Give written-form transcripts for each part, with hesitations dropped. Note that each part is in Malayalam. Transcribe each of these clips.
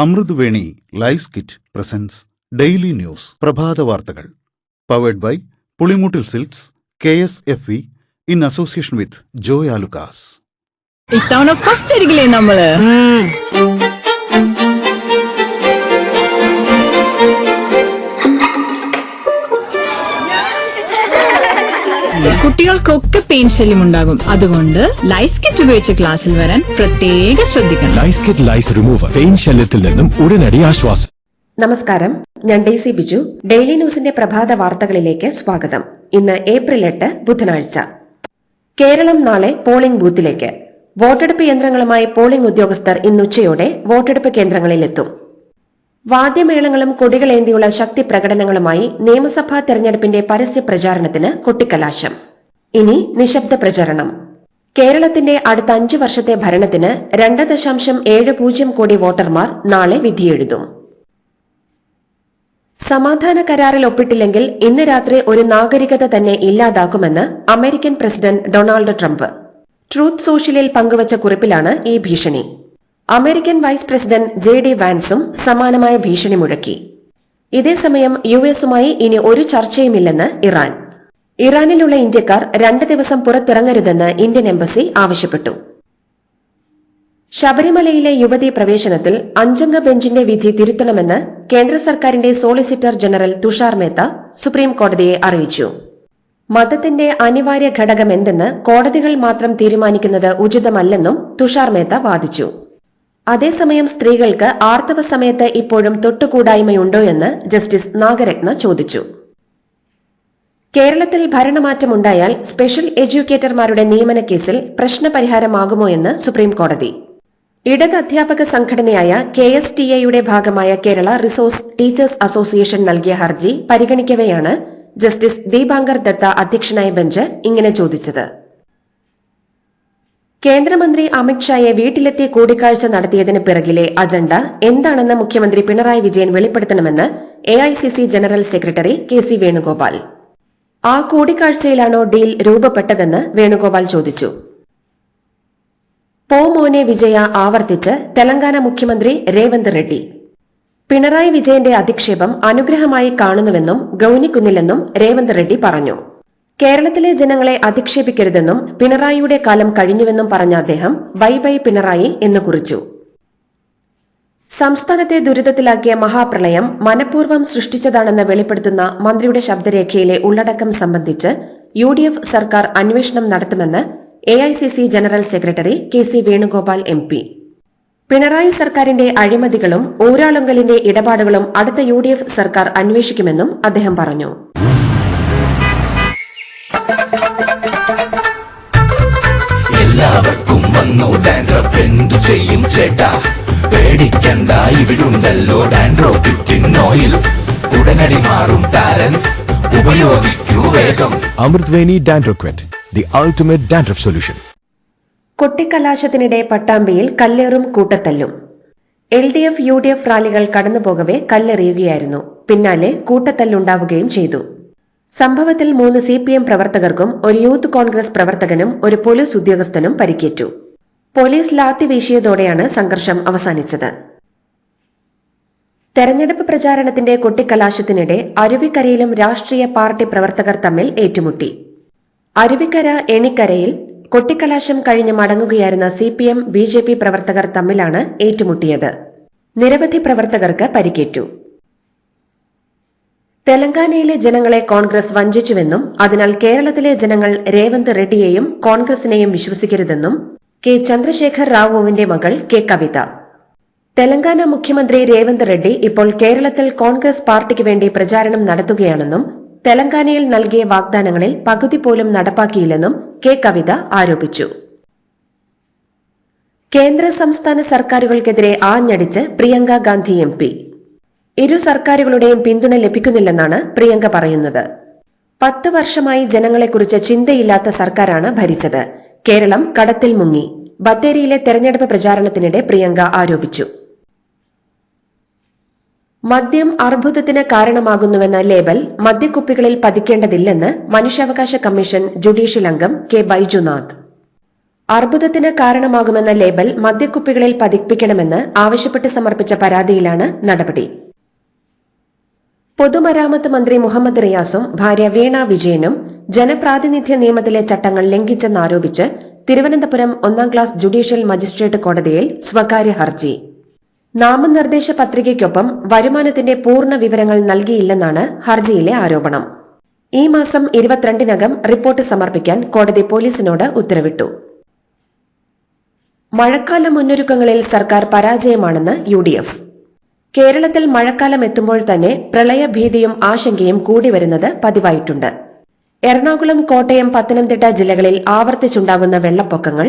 Amruthaveni lice kit presents daily news പ്രഭാത വാർത്തകൾ powered by Pulimoottil silks KSFE in association with Joy Alukkas. ഇത്തവണ ഫസ്റ്റ് അടിക്കില്ലേ നമ്മള്? കുട്ടികൾക്കൊക്കെ പെയിൻ ശല്യം ഉണ്ടാകും. അതുകൊണ്ട് ലൈസ് കിറ്റ് ഉപയോഗിച്ച് ക്ലാസ്സിൽ വരാൻ പ്രത്യേകം ശ്രദ്ധിക്കണം. ലൈസ് കിറ്റ് ലൈസ് റിമൂവർ പെയിൻ ശല്യത്തിൽ നിന്നും ഉടനടി ആശ്വാസം. നമസ്കാരം, ഞാൻ ഡെയ്സി ബിജു. ഡെയിലി ന്യൂസിന്റെ പ്രഭാത വാർത്തകളിലേക്ക് സ്വാഗതം. ഇന്ന് ഏപ്രിൽ 8 ബുധനാഴ്ച. കേരളം നാളെ പോളിംഗ് ബൂത്തിലേക്ക്. വോട്ടെടുപ്പ് യന്ത്രങ്ങളുമായി പോളിംഗ് ഉദ്യോഗസ്ഥർ ഇന്നുച്ചയോടെ വോട്ടെടുപ്പ് കേന്ദ്രങ്ങളിലെത്തും. വാദ്യമേളങ്ങളും കൊടികളേന്തിയുള്ള ശക്തി പ്രകടനങ്ങളുമായി നിയമസഭാ തെരഞ്ഞെടുപ്പിന്റെ പരസ്യ പ്രചാരണത്തിന് കൊട്ടിക്കലാശം. ഇനി നിശബ്ദ പ്രചരണം. കേരളത്തിന്റെ അടുത്ത 5 വർഷത്തെ ഭരണത്തിന് 2.70 കോടി വോട്ടർമാർ നാളെ വിധിയെഴുതും. സമാധാന കരാറിൽ ഒപ്പിട്ടില്ലെങ്കിൽ ഇന്ന് രാത്രി ഒരു നാഗരികത തന്നെ ഇല്ലാതാക്കുമെന്ന് American president Donald Trump. Truth സോഷ്യലിൽ പങ്കുവച്ച കുറിപ്പിലാണ് ഈ ഭീഷണി. അമേരിക്കൻ വൈസ് പ്രസിഡന്റ് JD വാൻസും സമാനമായ ഭീഷണി മുഴക്കി. ഇതേസമയം US-ഉമായി ഇനി ഒരു ചർച്ചയുമില്ലെന്ന് ഇറാൻ. ഇറാനിലുള്ള ഇന്ത്യക്കാർ 2 ദിവസം പുറത്തിറങ്ങരുതെന്ന് ഇന്ത്യൻ എംബസി ആവശ്യപ്പെട്ടു. ശബരിമലയിലെ യുവതീ പ്രവേശനത്തിൽ 5-അംഗ ബെഞ്ചിന്റെ വിധി തിരുത്തണമെന്ന് കേന്ദ്ര സർക്കാരിന്റെ solicitor general Tushar Mehta supreme കോടതിയെ അറിയിച്ചു. മതത്തിന്റെ അനിവാര്യ ഘടകമെന്തെന്ന് കോടതികൾ മാത്രം തീരുമാനിക്കുന്നത് ഉചിതമല്ലെന്നും തുഷാർ മേത്ത വാദിച്ചു. അതേസമയം സ്ത്രീകൾക്ക് ആർത്തവ സമയത്ത് ഇപ്പോഴും തൊട്ടുകൂടായ്മയുണ്ടോയെന്ന് ജസ്റ്റിസ് നാഗരത്ന ചോദിച്ചു. കേരളത്തിൽ ഭരണമാറ്റമുണ്ടായാൽ സ്പെഷ്യൽ എഡ്യൂക്കേറ്റർമാരുടെ നിയമന കേസിൽ പ്രശ്നപരിഹാരമാകുമോ എന്ന് സുപ്രീം കോടതി. ഇടത് അധ്യാപക സംഘടനയായ KSTAയുടെ ഭാഗമായ കേരള റിസോഴ്സ് ടീച്ചേഴ്സ് അസോസിയേഷൻ നൽകിയ ഹർജി പരിഗണിക്കവെയാണ് ജസ്റ്റിസ് ദീപാങ്കർ ദത്ത അധ്യക്ഷനായ ബെഞ്ച് ഇങ്ങനെ ചോദിച്ചത്. കേന്ദ്രമന്ത്രി അമിത്ഷായെ വീട്ടിലെത്തി കൂടിക്കാഴ്ച നടത്തിയതിന് പിറകിലെ അജണ്ട എന്താണെന്ന് മുഖ്യമന്ത്രി പിണറായി വിജയൻ വെളിപ്പെടുത്തണമെന്ന് AICC general secretary KC Venugopal. ആ കൂടിക്കാഴ്ചയിലാണോ ഡീൽ രൂപപ്പെട്ടതെന്ന് വേണുഗോപാൽ ചോദിച്ചു. മോനെ വിജയ ആവർത്തിച്ച് തെലങ്കാന മുഖ്യമന്ത്രി രേവന്ത് റെഡ്ഡി. പിണറായി വിജയന്റെ അധിക്ഷേപം അനുഗ്രഹമായി കാണുന്നുവെന്നും ഗൌനിക്കുന്നില്ലെന്നും രേവന്ത് റെഡ്ഡി പറഞ്ഞു. കേരളത്തിലെ ജനങ്ങളെ അധിക്ഷേപിക്കരുതെന്നും പിണറായിയുടെ കാലം കഴിഞ്ഞുവെന്നും പറഞ്ഞ അദ്ദേഹം ബൈ ബൈ പിണറായി എന്ന് കുറിച്ചു. സംസ്ഥാനത്തെ ദുരിതത്തിലാക്കിയ മഹാപ്രളയം മനഃപൂർവ്വം സൃഷ്ടിച്ചതാണെന്ന് വെളിപ്പെടുത്തുന്ന മന്ത്രിയുടെ ശബ്ദരേഖയിലെ ഉള്ളടക്കം സംബന്ധിച്ച് UDF സർക്കാർ അന്വേഷണം നടത്തുമെന്ന് AICC general secretary KC Venugopal MP. Pinarayi സർക്കാരിന്റെ അഴിമതികളും ഊരാളുങ്കലിന്റെ ഇടപാടുകളും അടുത്ത UDF സർക്കാർ അന്വേഷിക്കുമെന്നും അദ്ദേഹം പറഞ്ഞു. എല്ലാവർക്കും വന്നു ഡാൻഡ്രഫ്, എന്തു ചെയ്യും ചേട്ടാ? പേടിക്കണ്ട, ഇവിടുണ്ടല്ലോ ഡാൻഡ്രോക്കിറ്റിൻ ഓയിൽ. ഉടനടി മാറും ടാരൻ, ഉപയോഗിക്കൂ വേഗം. അമൃതവേണി ഡാൻഡ്രോക്വെറ്റ്, ദി അൾട്ടിമേറ്റ് ഡാൻഡ്രഫ് സൊല്യൂഷൻ. കൊട്ടിക്കലാശത്തിനിടെ പട്ടാമ്പിയിൽ കല്ലേറും കൂട്ടത്തല്ലും. LDF UDF റാലികൾ കടന്നുപോകവെ കല്ലെറിയുകയായിരുന്നു. പിന്നാലെ കൂട്ടത്തല്ലുണ്ടാവുകയും ചെയ്തു. സംഭവത്തിൽ 3 CPM പ്രവർത്തകർക്കും ഒരു യൂത്ത് കോൺഗ്രസ് പ്രവർത്തകനും ഒരു പോലീസ് ഉദ്യോഗസ്ഥനും പരിക്കേറ്റു. പോലീസ് ലാത്തി വീശിയതോടെയാണ് സംഘർഷം അവസാനിച്ചത്. തെരഞ്ഞെടുപ്പ് പ്രചാരണത്തിന്റെ കൊട്ടിക്കലാശത്തിനിടെ അരുവിക്കരയിലും രാഷ്ട്രീയ പാർട്ടി പ്രവർത്തകർ തമ്മിൽ ഏറ്റുമുട്ടി. അരുവിക്കര എണിക്കരയിൽ കൊട്ടിക്കലാശം കഴിഞ്ഞ് മടങ്ങുകയായിരുന്ന CPM BJP പ്രവർത്തകർ തമ്മിലാണ് ഏറ്റുമുട്ടിയത്. നിരവധി പ്രവർത്തകർക്ക് പരിക്കേറ്റു. തെലങ്കാനയിലെ ജനങ്ങളെ കോൺഗ്രസ് വഞ്ചിച്ചുവെന്നും അതിനാൽ കേരളത്തിലെ ജനങ്ങൾ രേവന്ത് റെഡ്ഡിയെയും കോൺഗ്രസിനെയും വിശ്വസിക്കരുതെന്നും K ചന്ദ്രശേഖർ റാവുവിന്റെ മകൾ K കവിത. തെലങ്കാന മുഖ്യമന്ത്രി രേവന്ത് റെഡ്ഡി ഇപ്പോൾ കേരളത്തിൽ കോൺഗ്രസ് പാർട്ടിക്ക് വേണ്ടി പ്രചാരണം നടത്തുകയാണെന്നും തെലങ്കാനയിൽ നൽകിയ വാഗ്ദാനങ്ങളിൽ പകുതി പോലും നടപ്പാക്കിയില്ലെന്നും K കവിത ആരോപിച്ചു. കേന്ദ്ര സംസ്ഥാന സർക്കാരുകൾക്കെതിരെ ആഞ്ഞടിച്ച് പ്രിയങ്ക ഗാന്ധി MP. ഇരു സർക്കാരുകളുടെയും പിന്തുണ ലഭിക്കുന്നില്ലെന്നാണ് പ്രിയങ്ക പറയുന്നത്. 10 വർഷമായി ജനങ്ങളെക്കുറിച്ച് ചിന്തയില്ലാത്ത സർക്കാരാണ് ഭരിച്ചത്. കേരളം കടത്തിൽ മുങ്ങി. ബത്തേരിയിലെ തെരഞ്ഞെടുപ്പ് പ്രചാരണത്തിനിടെ പ്രിയങ്ക ആരോപിച്ചു. മദ്യം അർബുദത്തിന് കാരണമാകുന്നുവെന്ന ലേബൽ മദ്യക്കുപ്പികളിൽ പതിക്കേണ്ടതില്ലെന്ന് മനുഷ്യാവകാശ കമ്മീഷൻ ജുഡീഷ്യൽ അംഗം K ബൈജുനാഥ്. അർബുദത്തിന് കാരണമാകുമെന്ന ലേബൽ മദ്യക്കുപ്പികളിൽ പതിപ്പിക്കണമെന്ന് ആവശ്യപ്പെട്ട് സമർപ്പിച്ച പരാതിയിലാണ് നടപടി. പൊതുമരാമത്ത് മന്ത്രി മുഹമ്മദ് റിയാസും ഭാര്യ വീണ വിജയനും ജനപ്രാതിനിധ്യ നിയമത്തിലെ ചട്ടങ്ങൾ ലംഘിച്ചെന്നാരോപിച്ച് തിരുവനന്തപുരം 1ാം ക്ലാസ് ജുഡീഷ്യൽ മജിസ്ട്രേറ്റ് കോടതിയിൽ സ്വകാര്യ ഹർജി. നാമനിർദ്ദേശ പത്രികയ്ക്കൊപ്പം വരുമാനത്തിന്റെ പൂർണ്ണ വിവരങ്ങൾ നൽകിയില്ലെന്നാണ് ഹർജിയിലെ ആരോപണം. ഈ മാസം 22-നകം റിപ്പോർട്ട് സമർപ്പിക്കാൻ കോടതി പോലീസിനോട് ഉത്തരവിട്ടു. മഴക്കാല മുന്നൊരുക്കങ്ങളിൽ സർക്കാർ പരാജയമാണെന്ന് UDF. കേരളത്തിൽ മഴക്കാലം എത്തുമ്പോൾ തന്നെ പ്രളയഭീതിയും ആശങ്കയും കൂടിവരുന്നത് പതിവായിട്ടുണ്ട്. എറണാകുളം, കോട്ടയം, പത്തനംതിട്ട ജില്ലകളിൽ ആവർത്തിച്ചുണ്ടാകുന്ന വെള്ളപ്പൊക്കങ്ങൾ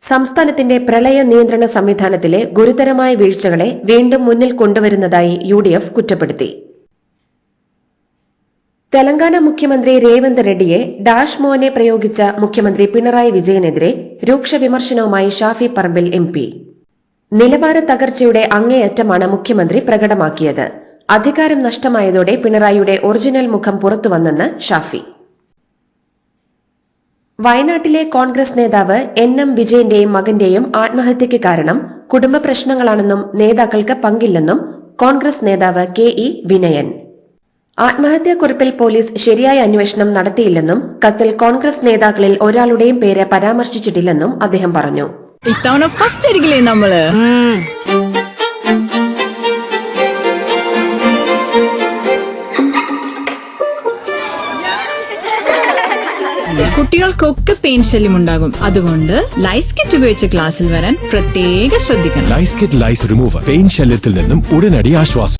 സംസ്ഥാനത്തിന്റെ പ്രളയ നിയന്ത്രണ സംവിധാനത്തിലെ ഗുരുതരമായ വീഴ്ചകളെ വീണ്ടും മുന്നിൽ കൊണ്ടുവരുന്നതായി UDF കുറ്റപ്പെടുത്തി. തെലങ്കാന മുഖ്യമന്ത്രി രേവന്ത് റെഡ്ഡിയെ ഡാഷ് മോനെ പ്രയോഗിച്ച മുഖ്യമന്ത്രി പിണറായി വിജയനെതിരെ രൂക്ഷ വിമർശനവുമായി ഷാഫി പറമ്പിൽ MP. നിലവാര തകർച്ചയുടെ അങ്ങേയറ്റമാണ് മുഖ്യമന്ത്രി പ്രകടമാക്കിയത്. അധികാരം നഷ്ടമായതോടെ പിണറായിയുടെ ഒറിജിനൽ മുഖം പുറത്തുവന്നെന്ന് ഷാഫി. വയനാട്ടിലെ കോൺഗ്രസ് നേതാവ് NM വിജയന്റെയും മകന്റെയും ആത്മഹത്യയ്ക്ക് കാരണം കുടുംബ പ്രശ്നങ്ങളാണെന്നും നേതാക്കൾക്ക് പങ്കില്ലെന്നും കോൺഗ്രസ് നേതാവ് KE വിനയൻ. ആത്മഹത്യാക്കുറിപ്പിൽ പോലീസ് ശരിയായ അന്വേഷണം നടത്തിയില്ലെന്നും കത്തിൽ കോൺഗ്രസ് നേതാക്കളിൽ ഒരാളുടെയും പേര് പരാമർശിച്ചിട്ടില്ലെന്നും അദ്ദേഹം പറഞ്ഞു. ഇത്തവണ ഫസ്റ്റ് അടിക്കില്ലേ നമ്മള്? കുട്ടികൾക്കൊക്കെ പെയിൻ ശല്യമുണ്ടാകും. അതുകൊണ്ട് ലൈസ് കിറ്റ് ഉപയോഗിച്ച് ക്ലാസ്സിൽ വരാൻ പ്രത്യേകം ശ്രദ്ധിക്കണം. ലൈസ് കിറ്റ് ലൈസ് റിമൂവർ പെയിൻ ശല്യത്തിൽ നിന്നും ഉടനടി ആശ്വാസം.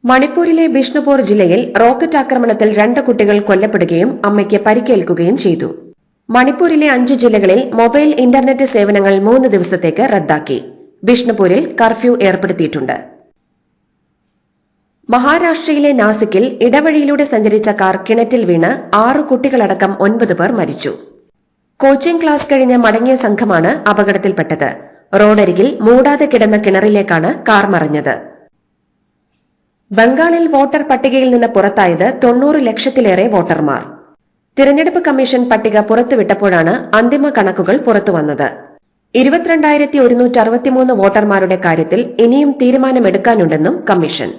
മണിപ്പൂരിലെ ബിഷ്ണുപൂർ ജില്ലയിൽ റോക്കറ്റ് ആക്രമണത്തിൽ 2 കുട്ടികൾ കൊല്ലപ്പെടുകയും അമ്മയ്ക്ക് പരിക്കേൽക്കുകയും ചെയ്തു. മണിപ്പൂരിലെ 5 ജില്ലകളിൽ മൊബൈൽ ഇന്റർനെറ്റ് സേവനങ്ങൾ 3 ദിവസത്തേക്ക് റദ്ദാക്കി. ബിഷ്ണുപൂരിൽ കർഫ്യൂ ഏർപ്പെടുത്തിയിട്ടുണ്ട്. മഹാരാഷ്ട്രയിലെ നാസിക്കിൽ ഇടവഴിയിലൂടെ സഞ്ചരിച്ച കാർ കിണറ്റിൽ വീണ് 6 കുട്ടികളടക്കം 9 പേർ മരിച്ചു. കോച്ചിംഗ് ക്ലാസ് കഴിഞ്ഞ് മടങ്ങിയ സംഘമാണ് അപകടത്തിൽപ്പെട്ടത്. റോഡരികിൽ മൂടാതെ കിടന്ന കിണറിലേക്കാണ് കാർ മറിഞ്ഞത്. ബംഗാളിൽ വോട്ടർ പട്ടികയിൽ നിന്ന് പുറത്തായത് 90 ലക്ഷത്തിലേറെ വോട്ടർമാർ. തിരഞ്ഞെടുപ്പ് കമ്മീഷൻ പട്ടിക പുറത്തുവിട്ടപ്പോഴാണ് അന്തിമ കണക്കുകൾ പുറത്തുവന്നത്. 22,163 വോട്ടർമാരുടെ കാര്യത്തിൽ ഇനിയും തീരുമാനമെടുക്കാനുണ്ടെന്നും കമ്മീഷൻ.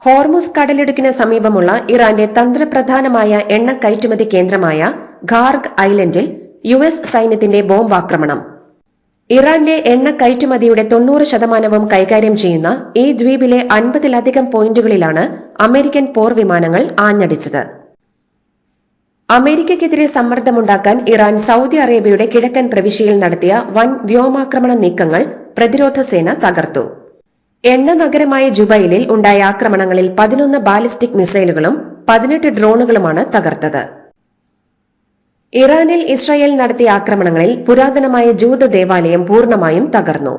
ഹോർമുസ് കടലിടുക്കിന് സമീപമുള്ള ഇറാന്റെ തന്ത്രപ്രധാനമായ എണ്ണ കയറ്റുമതി കേന്ദ്രമായ ഖാർഗ് ഐലൻഡിൽ US സൈന്യത്തിന്റെ ബോംബാക്രമണം. ഇറാന്റെ എണ്ണ കയറ്റുമതിയുടെ 90% കൈകാര്യം ചെയ്യുന്ന ഈ ദ്വീപിലെ 50-ലധികം പോയിന്റുകളിലാണ് അമേരിക്കൻ പോർവിമാനങ്ങൾ ആഞ്ഞടിച്ചത്. അമേരിക്കയ്ക്കെതിരെ സമ്മർദ്ദമുണ്ടാക്കാൻ ഇറാൻ സൌദി അറേബ്യയുടെ കിഴക്കൻ പ്രവിശ്യയിൽ നടത്തിയ വൻ വ്യോമാക്രമണ നീക്കങ്ങൾ പ്രതിരോധ സേന തകർത്തു. എണ്ണ നഗരമായ ജുബൈലിൽ ഉണ്ടായ ആക്രമണങ്ങളിൽ 11 ബാലിസ്റ്റിക് മിസൈലുകളും 18 ഡ്രോണുകളുമാണ് തകർത്തത്. ഇറാനിൽ ഇസ്രായേൽ നടത്തിയ ആക്രമണങ്ങളിൽ പുരാതനമായ ജൂത ദേവാലയം പൂർണ്ണമായും തകർന്നു.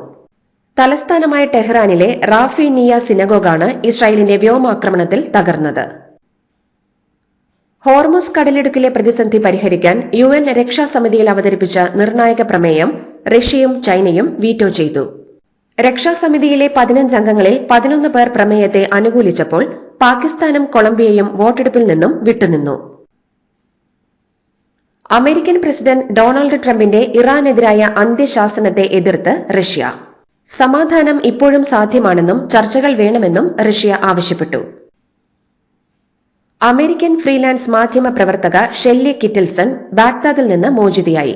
തലസ്ഥാനമായ ടെഹ്റാനിലെ റാഫി നിയ സിനഗോഗാണ് ഇസ്രായേലിന്റെ വ്യോമാക്രമണത്തിൽ തകർന്നത്. ഹോർമുസ് കടലിടുക്കിലെ പ്രതിസന്ധി പരിഹരിക്കാൻ UN രക്ഷാസമിതിയിൽ അവതരിപ്പിച്ച നിർണായക പ്രമേയം റഷ്യയും ചൈനയും വീറ്റോ ചെയ്തു. രക്ഷാസമിതിയിലെ 15 അംഗങ്ങളിൽ 11 പേർ പ്രമേയത്തെ അനുകൂലിച്ചപ്പോൾ പാകിസ്ഥാനും കൊളംബിയയും വോട്ടെടുപ്പിൽ നിന്നും വിട്ടുനിന്നു. അമേരിക്കൻ പ്രസിഡന്റ് ഡൊണാൾഡ് ട്രംപിന്റെ ഇറാനെതിരായ അന്ത്യശാസനത്തെ എതിർത്ത് റഷ്യ. സമാധാനം ഇപ്പോഴും സാധ്യമാണെന്നും ചർച്ചകൾ വേണമെന്നും റഷ്യ ആവശ്യപ്പെട്ടു. അമേരിക്കൻ ഫ്രീലാൻസ് മാധ്യമ പ്രവർത്തക ഷെല്ലി കിറ്റിൽസൺ ബാഗ്ദാദിൽ നിന്ന് മോചിതയായി.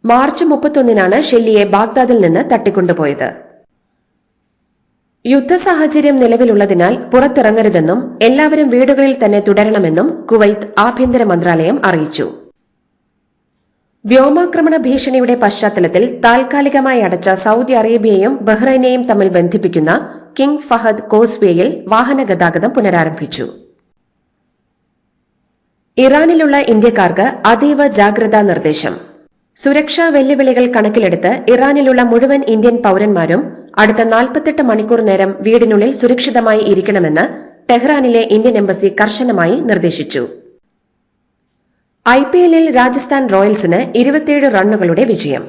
മാർച്ച് 31-നാണ് ഷെല്ലിയെ ബാഗ്ദാദിൽ നിന്ന് തട്ടിക്കൊണ്ടുപോയത്. യുദ്ധസാഹചര്യം നിലവിലുള്ളതിനാൽ പുറത്തിറങ്ങരുതെന്നും എല്ലാവരും വീടുകളിൽ തന്നെ തുടരണമെന്നും കുവൈത്ത് ആഭ്യന്തര മന്ത്രാലയം അറിയിച്ചു. വ്യോമാക്രമണ ഭീഷണിയുടെ പശ്ചാത്തലത്തിൽ താൽക്കാലികമായി അടച്ച സൌദി അറേബ്യയെയും ബഹ്റൈനെയും തമ്മിൽ ബന്ധിപ്പിക്കുന്ന കിങ് ഫഹദ് കോസ്വേയിൽ വാഹന ഗതാഗതം പുനരാരംഭിച്ചു. ഇറാനിലുള്ള ഇന്ത്യക്കാർക്ക് അതീവ ജാഗ്രതാ നിർദ്ദേശം. സുരക്ഷാ വെല്ലുവിളികൾ കണക്കിലെടുത്ത് ഇറാനിലുള്ള മുഴുവൻ ഇന്ത്യൻ പൌരന്മാരും അടുത്ത 48 മണിക്കൂർ നേരം വീടിനുള്ളിൽ സുരക്ഷിതമായി ഇരിക്കണമെന്ന് ടെഹ്റാനിലെ ഇന്ത്യൻ എംബസി കർശനമായി നിർദ്ദേശിച്ചു. IPLൽ രാജസ്ഥാൻ റോയൽസിന് 27 റണ്ണുകളുടെ വിജയം.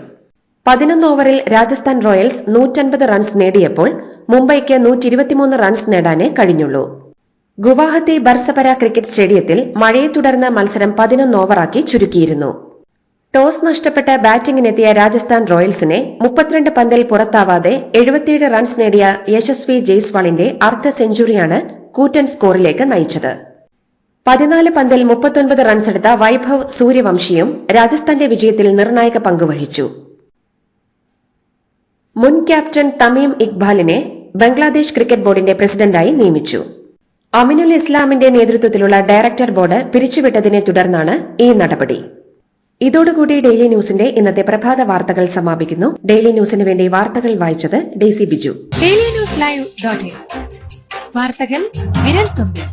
11 ഓവറിൽ രാജസ്ഥാൻ റോയൽസ് 150 റൺസ് നേടിയപ്പോൾ മുംബൈക്ക് 123 റൺസ് നേടാനേ കഴിഞ്ഞുള്ളൂ. ഗുവാഹത്തി ബർസപര ക്രിക്കറ്റ് സ്റ്റേഡിയത്തിൽ മഴയെ തുടർന്ന് മത്സരം 11 ഓവറാക്കി ചുരുക്കിയിരുന്നു. ടോസ് നഷ്ടപ്പെട്ട് ബാറ്റിംഗിനെത്തിയ രാജസ്ഥാൻ റോയൽസിനെ 32 പന്തിൽ പുറത്താവാതെ 77 റൺസ് നേടിയ യശസ്വി ജയ്സ്വാളിന്റെ അർദ്ധ സെഞ്ചുറിയാണ് കൂറ്റൻ സ്കോറിലേക്ക് നയിച്ചത്. 14 പന്തിൽ 39 റൺസെടുത്ത വൈഭവ് സൂര്യവംശിയും രാജസ്ഥാന്റെ വിജയത്തിൽ നിർണായക പങ്കുവഹിച്ചു. മുൻ ക്യാപ്റ്റൻ തമീം ഇക്ബാലിനെ ബംഗ്ലാദേശ് ക്രിക്കറ്റ് ബോർഡിന്റെ പ്രസിഡന്റായി നിയമിച്ചു. അമിനുൽ ഇസ്ലാമിന്റെ നേതൃത്വത്തിലുള്ള ഡയറക്ടർ ബോർഡ് പിരിച്ചുവിട്ടതിനെ തുടർന്നാണ് ഈ നടപടി. ഇതോടുകൂടി ഡെയിലി ന്യൂസിന്റെ ഇന്നത്തെ പ്രഭാത വാർത്തകൾ സമാപിക്കുന്നു. ഡെയിലി ന്യൂസിന് വേണ്ടി വാർത്തകൾ വായിച്ചത് ഡെയ്സി ബിജു. ഡെയിലി ന്യൂസ് ലൈവ്.in വാർത്തകൾ വിരൽ തുമ്പിൽ.